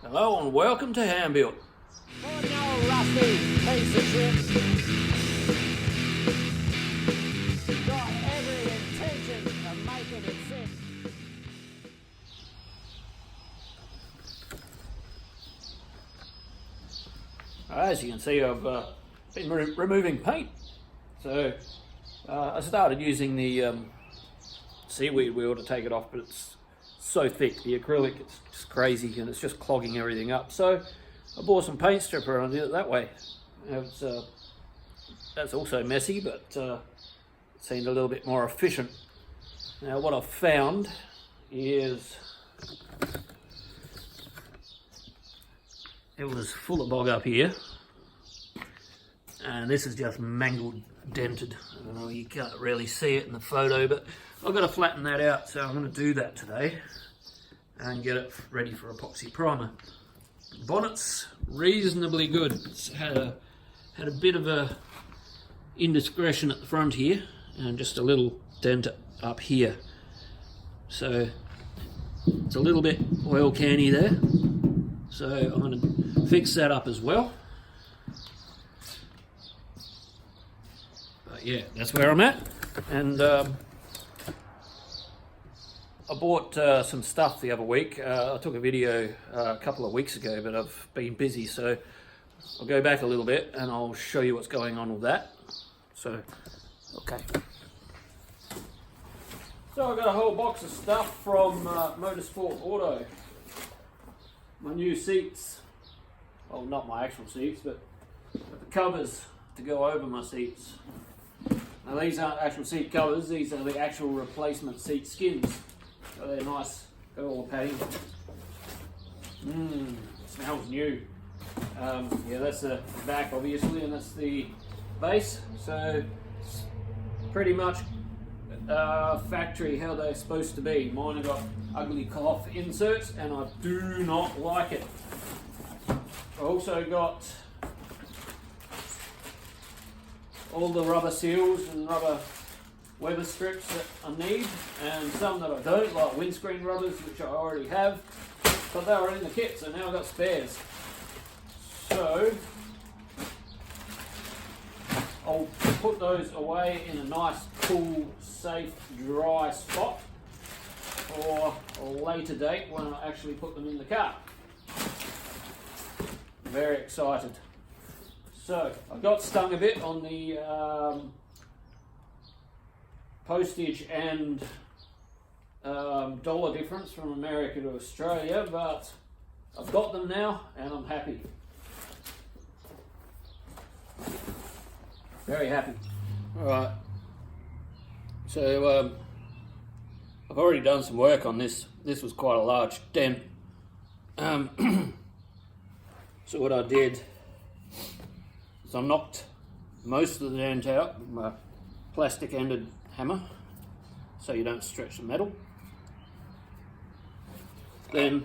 Hello and welcome to Hambuilt. Morning, old rusty piece of shit. Got every intention of making it sick. As you can see, I've been removing paint. So I started using the seaweed wheel to take it off, but it's so thick, the acrylic, it's just crazy and it's just clogging everything up. So I bought some paint stripper and I did it that way. That's also messy, but it seemed a little bit more efficient. Now what I've found is it was full of bog up here, and this is just mangled, dented. I don't know, you can't really see it in the photo, but I've got to flatten that out, so I'm going to do that today and get it ready for epoxy primer. The bonnet's reasonably good. It's had a bit of a indiscretion at the front here and just a little dent up here, so it's a little bit oil canny there, so I'm going to fix that up as well. But yeah, that's where I'm at. And I bought some stuff the other week. I took a video a couple of weeks ago, but I've been busy, so I'll go back a little bit and I'll show you what's going on with that. So, okay. So I've got a whole box of stuff from Motorsport Auto. My new seats, well, not my actual seats, but the covers to go over my seats. Now these aren't actual seat covers, these are the actual replacement seat skins. So they're nice, got all the padding. Smells new. Yeah, that's the back obviously, and that's the base. So it's pretty much factory how they're supposed to be. Mine have got ugly cloth inserts and I do not like it. I also got all the rubber seals and rubber weather strips that I need, and some that I don't, like windscreen rubbers, which I already have, but they were in the kit, so now I've got spares. So I'll put those away in a nice, cool, safe, dry spot for a later date when I actually put them in the car. Very excited. So I got stung a bit on the postage and dollar difference from America to Australia, but I've got them now and I'm happy. Very happy. Alright, so I've already done some work on this. This was quite a large dent. So what I did is I knocked most of the dent out with my plastic ended hammer so you don't stretch the metal. Then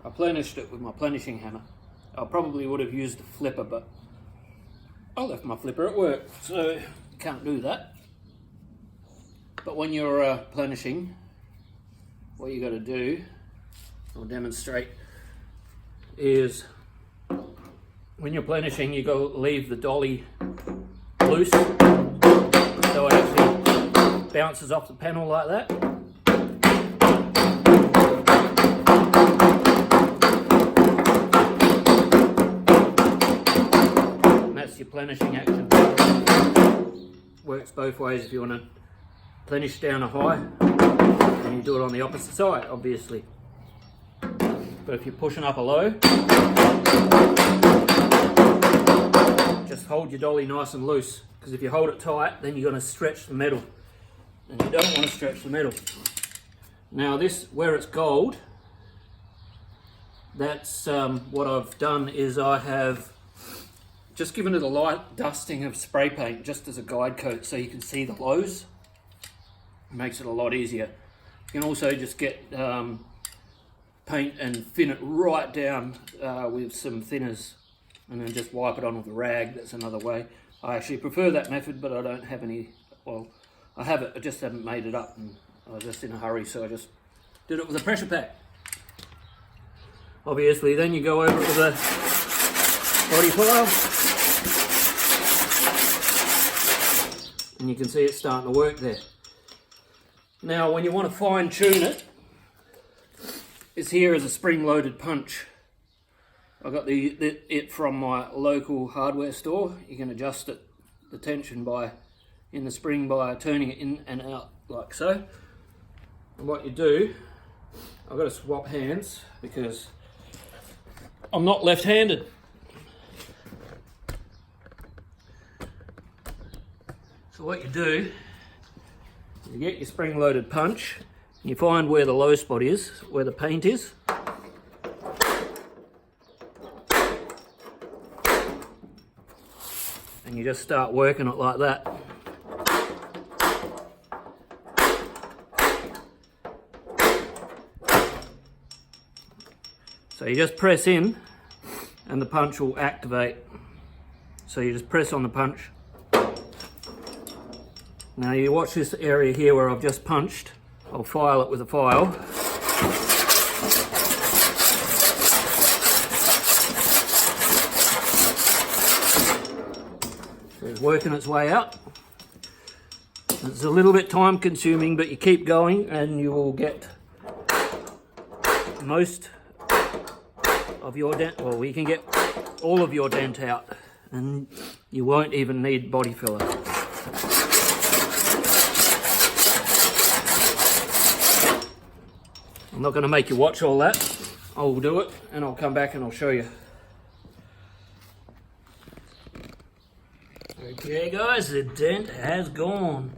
I plenished it with my plenishing hammer. I probably would have used a flipper, but I left my flipper at work, so can't do that. But when you're plenishing, what you got to do, I'll demonstrate, is when you're plenishing, you got to leave the dolly loose so it actually bounces off the panel like that. And that's your plenishing action. Works both ways. If you want to plenish down a high, and you do it on the opposite side, obviously. But if you're pushing up a low, just hold your dolly nice and loose, because if you hold it tight, then you're going to stretch the metal, and you don't want to stretch the metal. Now this, where it's gold, that's what I've done is I have just given it a light dusting of spray paint just as a guide coat so you can see the lows. It makes it a lot easier. You can also just get paint and thin it right down with some thinners and then just wipe it on with a rag. That's another way. I actually prefer that method, but I don't have any, well, I have it, I just haven't made it up, and I was just in a hurry, so I just did it with a pressure pack. obviously then you go over it with a body file, and you can see it's starting to work there. Now when you want to fine tune it, it's here as a spring-loaded punch. I got it from my local hardware store. You can adjust it, the tension in the spring by turning it in and out like so. And what you do, I've got to swap hands because I'm not left-handed. So what you do, you get your spring-loaded punch, you find where the low spot is, where the paint is. And you just start working it like that. So you just press in and the punch will activate. So you just press on the punch. Now you watch this area here where I've just punched. I'll file it with a file. So it's working its way out. It's a little bit time consuming, but you keep going and you will get most of your dent, well, we can get all of your dent out, and you won't even need body filler. I'm not going to make you watch all that. I'll do it and I'll come back and I'll show you. Okay guys, the dent has gone.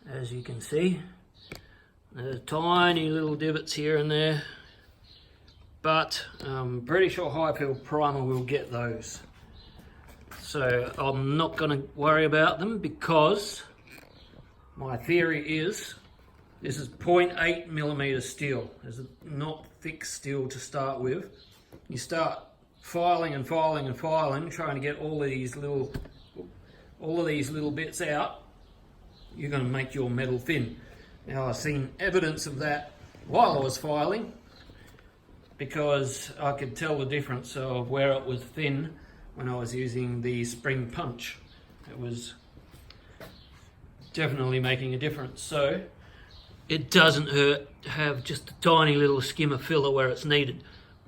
As you can see, there's tiny little divots here and there, but I'm pretty sure Hi-Fill primer will get those. So I'm not going to worry about them because my theory is this is 0.8mm steel. This is not thick steel to start with. You start filing and filing and filing, trying to get all of these little bits out, you're going to make your metal thin. Now I've seen evidence of that while I was filing, because I could tell the difference of where it was thin when I was using the spring punch. It was definitely making a difference. So it doesn't hurt to have just a tiny little skim of filler where it's needed,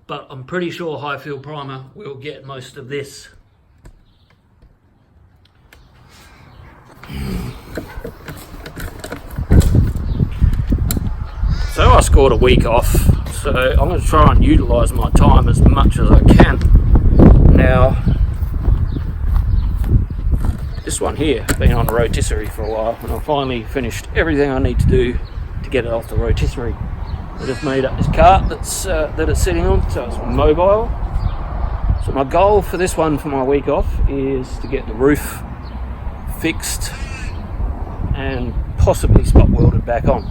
but I'm pretty sure Hi-Fill primer will get most of this. So I scored a week off, so I'm going to try and utilise my time as much as I can. Now, this one here has been on a rotisserie for a while, and I finally finished everything I need to do to get it off the rotisserie. I just made up this cart that it's sitting on, so it's mobile. So my goal for this one for my week off is to get the roof fixed and possibly spot welded back on.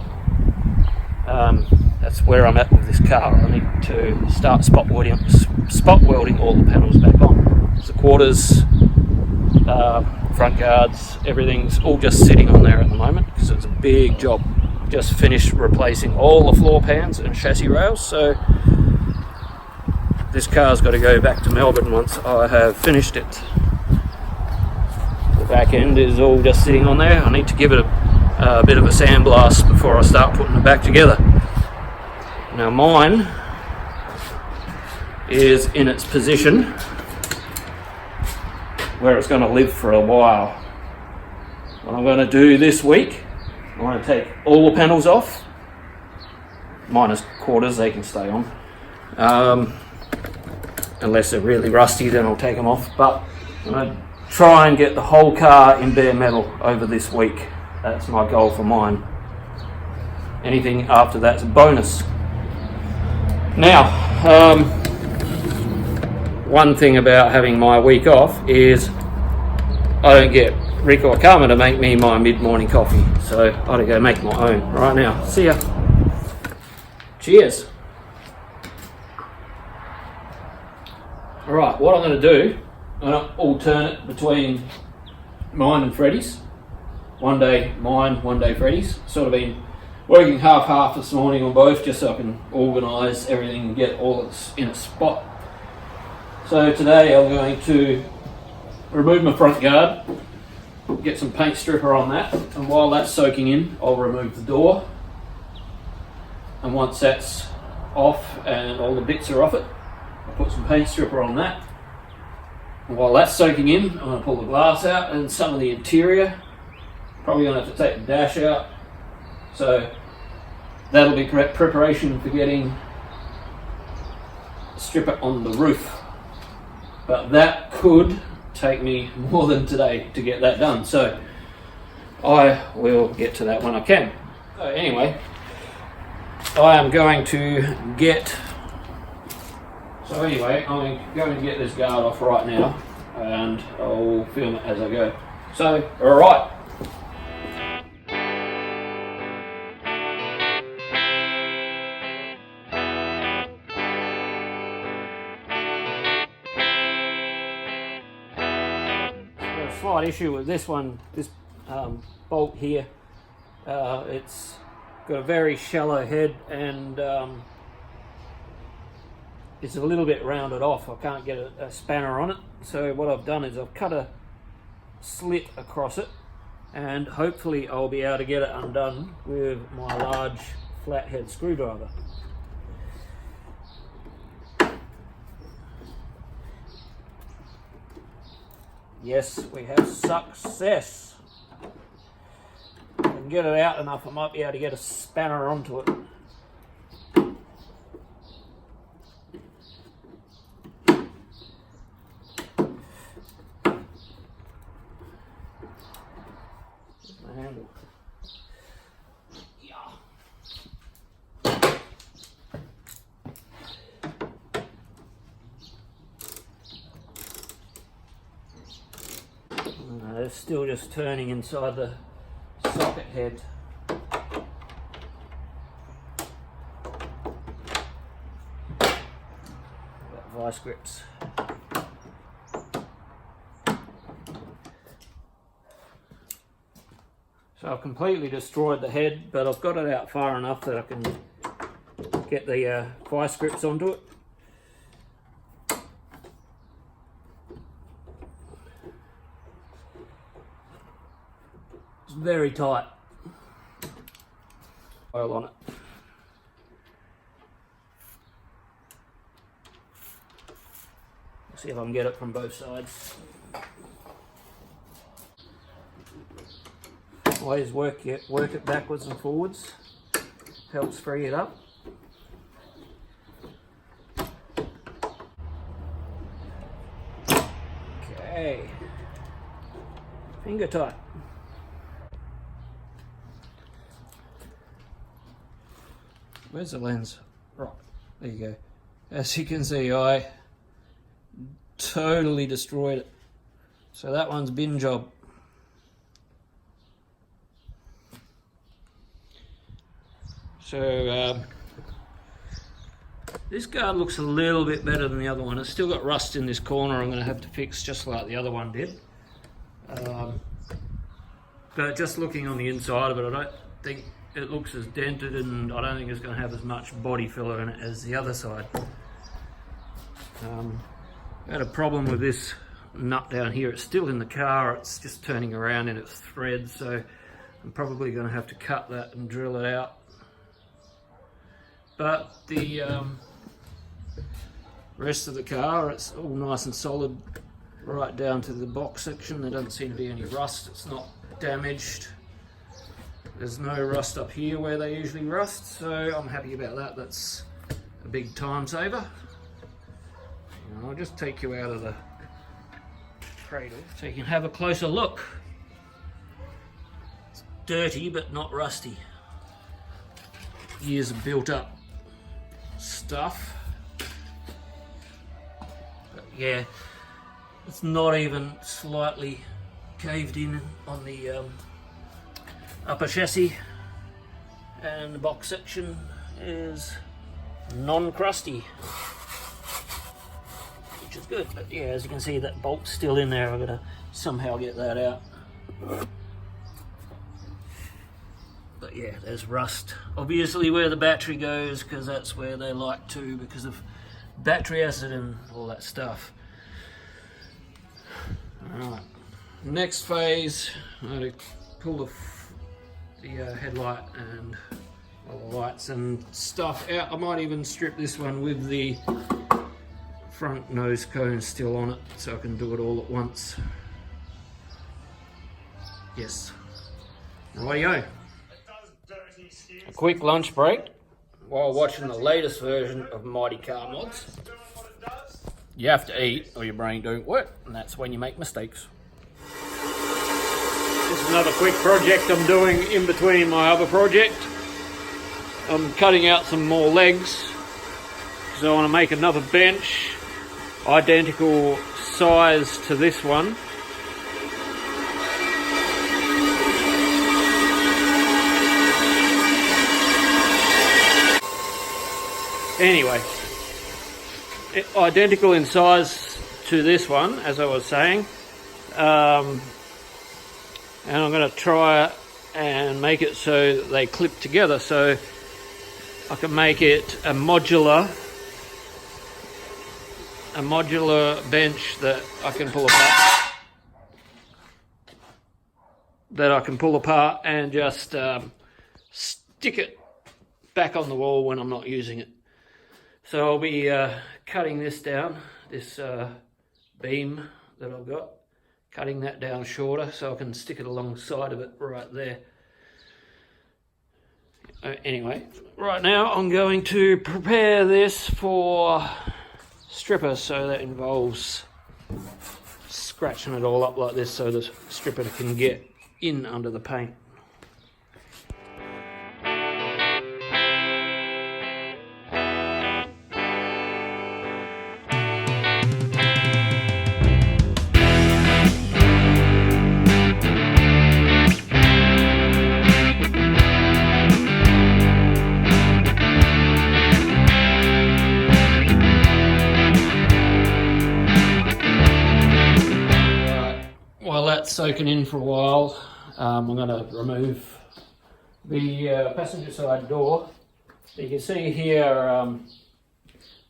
That's where I'm at with this car. I need to start spot welding all the panels back on. The quarters, front guards, everything's all just sitting on there at the moment because it's a big job. Just finished replacing all the floor pans and chassis rails, so this car's got to go back to Melbourne once I have finished it. The back end is all just sitting on there. I need to give it a bit of a sandblast before I start putting it back together. Now mine is in its position where it's going to live for a while. What I'm going to do this week, I'm going to take all the panels off, minus quarters, they can stay on. Unless they're really rusty, then I'll take them off. But I'm going to try and get the whole car in bare metal over this week. That's my goal for mine. Anything after that's a bonus. Now, one thing about having my week off is I don't get Rick or Karma to make me my mid-morning coffee, so I gotta go make my own right now. See ya. Cheers. Alright, what I'm going to do, I'm going to alternate between mine and Freddy's. One day mine, one day Freddy's. Sort of been working half-half this morning on both, just so I can organise everything and get all in a spot. So today I'm going to remove my front guard, get some paint stripper on that, and while that's soaking in, I'll remove the door. And once that's off and all the bits are off it, I'll put some paint stripper on that. And while that's soaking in, I'm going to pull the glass out and some of the interior. Probably going to have to take the dash out. So that'll be preparation for getting stripper on the roof. But that could take me more than today to get that done. So I will get to that when I can. So anyway, I am going to get... I'm going to get this guard off right now, and I'll film it as I go. So, alright. A slight issue with this one, this bolt here. It's got a very shallow head and it's a little bit rounded off. I can't get a spanner on it. So what I've done is I've cut a slit across it, and hopefully I'll be able to get it undone with my large flathead screwdriver. Yes, we have success. If I can get it out enough, I might be able to get a spanner onto it. Handle. Yeah. It's still just turning inside the socket head. Got vice grips. So I've completely destroyed the head, but I've got it out far enough that I can get the vice grips onto it. It's very tight. Oil on it. See if I can get it from both sides. Always work it backwards and forwards. Helps free it up. Okay. Finger tight. Where's the lens? Right, there you go. As you can see, I totally destroyed it. So that one's bin job. So this guard looks a little bit better than the other one. It's still got rust in this corner I'm going to have to fix just like the other one did. But just looking on the inside of it, I don't think it looks as dented, and I don't think it's going to have as much body filler in it as the other side. I had a problem with this nut down here. It's still in the car. It's just turning around in its thread, so I'm probably going to have to cut that and drill it out. But the rest of the car, it's all nice and solid right down to the box section. There doesn't seem to be any rust. It's not damaged. There's no rust up here where they usually rust, so I'm happy about that. That's a big time saver. And I'll just take you out of the cradle so you can have a closer look. It's dirty but not rusty. Years of built up stuff. But yeah, it's not even slightly caved in on the upper chassis, and the box section is non-crusty, which is good. But yeah, as you can see, that bolt's still in there. I've got to somehow get that out. But But yeah, there's rust. Obviously where the battery goes, because that's where they like to, because of battery acid and all that stuff. Alright, next phase, I'm going to pull the headlight and all the lights and stuff out. I might even strip this one with the front nose cone still on it, so I can do it all at once. Yes. Rightio. A quick lunch break while watching the latest version of Mighty Car Mods. You have to eat or your brain don't work, and that's when you make mistakes. This is another quick project I'm doing in between my other project. I'm cutting out some more legs because I want to make another bench, identical size to this one. Anyway, identical in size to this one, as I was saying, and I'm going to try and make it so that they clip together, so I can make it a modular bench that I can pull apart, and just stick it back on the wall when I'm not using it. So I'll be cutting this down, this beam that I've got, cutting that down shorter so I can stick it alongside of it right there. Anyway, right now I'm going to prepare this for stripper, so that involves scratching it all up like this so the stripper can get in under the paint. While that's soaking in for a while, I'm going to remove the passenger side door. You can see here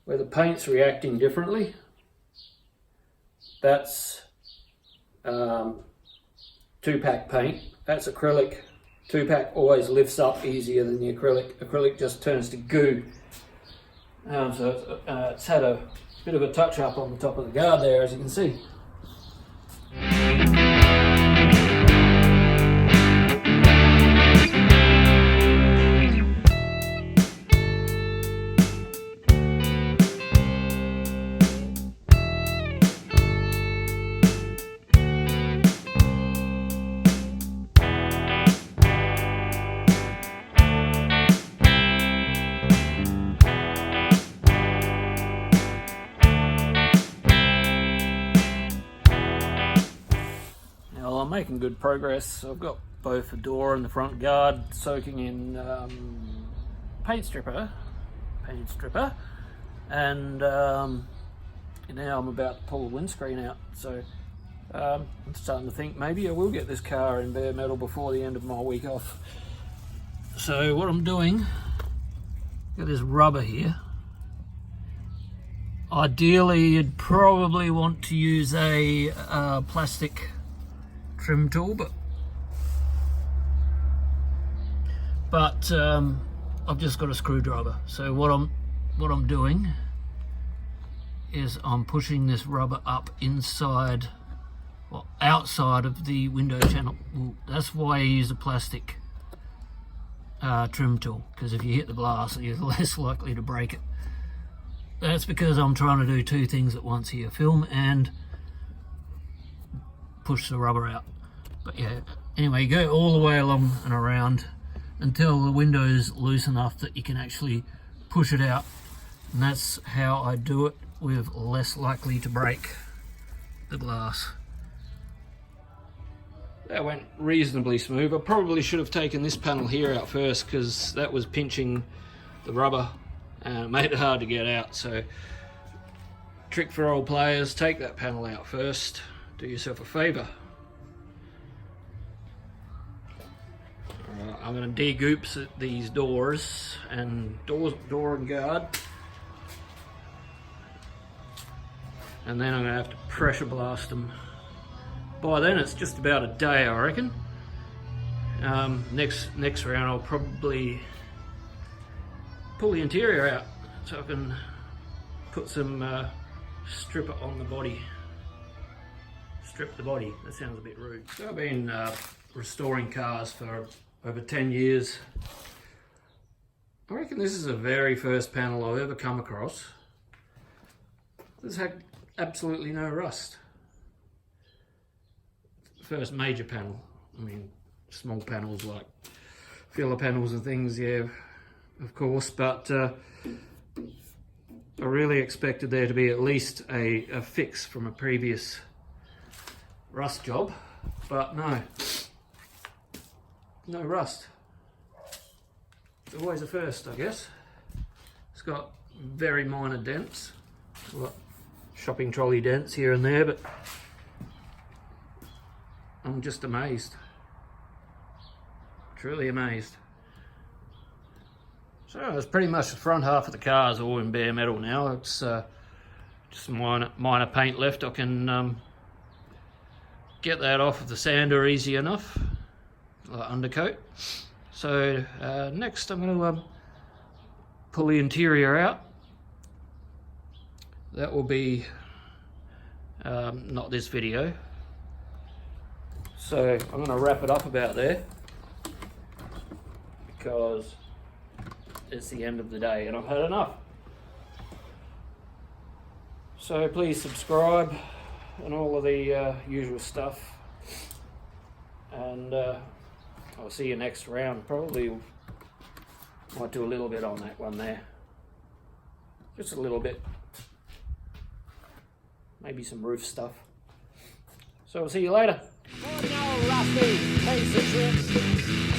where the paint's reacting differently. That's 2-pack paint. That's acrylic. 2-pack always lifts up easier than the acrylic. Acrylic just turns to goo. So it's had a bit of a touch up on the top of the guard there, as you can see. I'm making good progress. I've got both the door and the front guard soaking in paint stripper, and now I'm about to pull the windscreen out. So I'm starting to think maybe I will get this car in bare metal before the end of my week off. So what I'm doing, got this rubber here. Ideally, you'd probably want to use a plastic trim tool, but I've just got a screwdriver. So what I'm doing is I'm pushing this rubber up inside, well, outside of the window channel. Well, that's why I use a plastic trim tool, because if you hit the glass, you're less likely to break it. That's because I'm trying to do two things at once here: film and push the rubber out. But yeah, anyway, go all the way along and around until the window's loose enough that you can actually push it out. And that's how I do it, with less likely to break the glass. That went reasonably smooth. I probably should have taken this panel here out first, because that was pinching the rubber and it made it hard to get out. So, trick for old players, take that panel out first. Do yourself a favour. I'm going to de-goops at these doors and door and guard. And then I'm going to have to pressure blast them. By then it's just about a day, I reckon. Next round I'll probably pull the interior out so I can put some stripper on the body. Strip the body, that sounds a bit rude. So I've been restoring cars for over 10 years. I reckon this is the very first panel I've ever come across that's had absolutely no rust. First major panel. I mean, small panels like filler panels and things, yeah, of course, but I really expected there to be at least a fix from a previous rust job, but no rust. It's always a first, I guess. It's got very minor dents, like shopping trolley dents here and there, but I'm just amazed, truly amazed. So it's pretty much the front half of the car is all in bare metal now. It's just minor paint left. I can get that off of the sander easy enough, like undercoat. So next I'm going to pull the interior out. That will be not this video. So I'm going to wrap it up about there because it's the end of the day and I've had enough. So please subscribe and all of the usual stuff, and I'll see you next round. Probably might do a little bit on that one there, just a little bit, maybe some roof stuff. So I'll see you later. Oh no, Rusty, piece of shit.